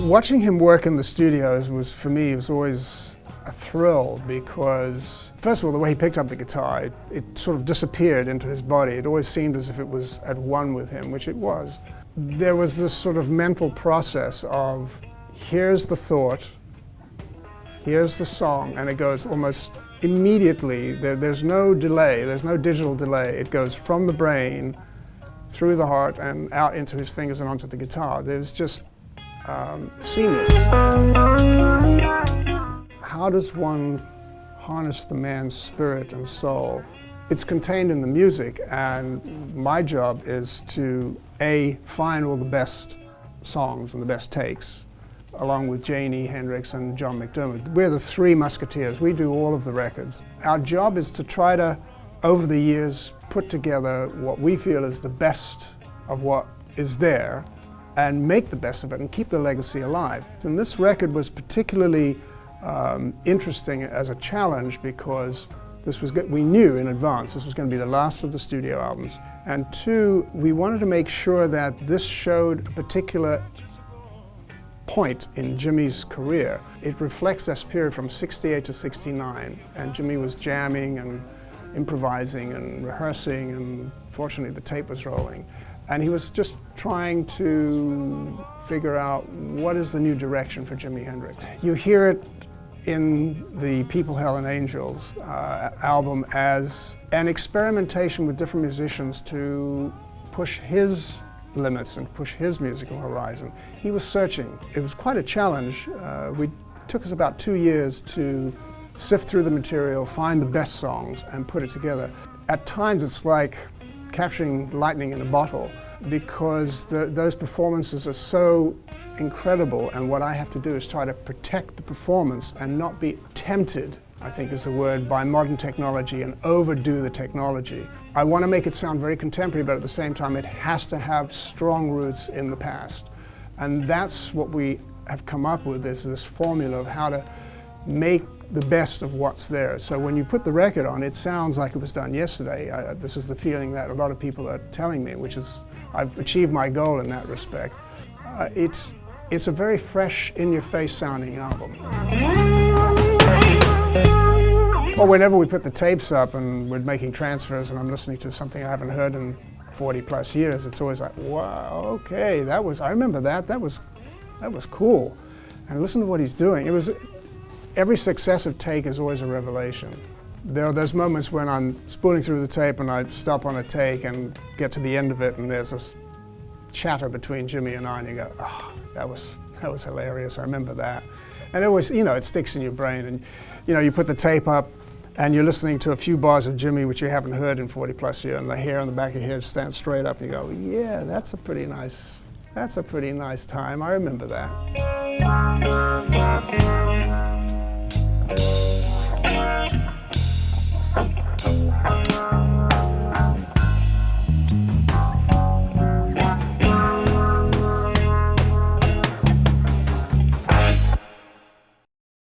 Watching him work in the studios was, for me, it was always a thrill because, first of all, the way he picked up the guitar, it sort of disappeared into his body. It always seemed as if it was at one with him, which it was. There was this sort of mental process of, here's the thought, here's the song, and it goes almost immediately. There's no delay, there's no digital delay. It goes from the brain, through the heart, and out into his fingers and onto the guitar. There's just seamless. How does one harness the man's spirit and soul? It's contained in the music, and my job is to, A, find all the best songs and the best takes, along with Jimi Hendrix and John McDermott. We're the three musketeers. We do all of the records. Our job is to try to, over the years, put together what we feel is the best of what is there and make the best of it and keep the legacy alive. And this record was particularly interesting as a challenge because we knew in advance this was going to be the last of the studio albums. And two, we wanted to make sure that this showed a particular point in Jimi's career. It reflects this period from '68 to '69, and Jimi was jamming and improvising and rehearsing, and fortunately the tape was rolling. And he was just trying to figure out what is the new direction for Jimi Hendrix. You hear it in the People, Hell and Angels album as an experimentation with different musicians to push his limits and push his musical horizon. He was searching. It was quite a challenge. It took us about 2 years to sift through the material, find the best songs, and put it together. At times it's like capturing lightning in a bottle because those performances are so incredible, and what I have to do is try to protect the performance and not be tempted, I think is the word, by modern technology and overdo the technology. I want to make it sound very contemporary, but at the same time it has to have strong roots in the past. And that's what we have come up with, is this formula of how to make the best of what's there. So when you put the record on, it sounds like it was done yesterday. This is the feeling that a lot of people are telling me, which is I've achieved my goal in that respect. It's a very fresh, in-your-face sounding album. Well, whenever we put the tapes up and we're making transfers and I'm listening to something I haven't heard in 40 plus years, it's always like, wow, okay, I remember that was cool. And listen to what he's doing. Every successive take is always a revelation. There are those moments when I'm spooling through the tape and I stop on a take and get to the end of it and there's this chatter between Jimi and I, and you go, oh, that was hilarious, I remember that. And it always, it sticks in your brain, and you put the tape up and you're listening to a few bars of Jimi which you haven't heard in 40 plus years, and the hair on the back of your head stands straight up and you go, yeah, that's a pretty nice time, I remember that.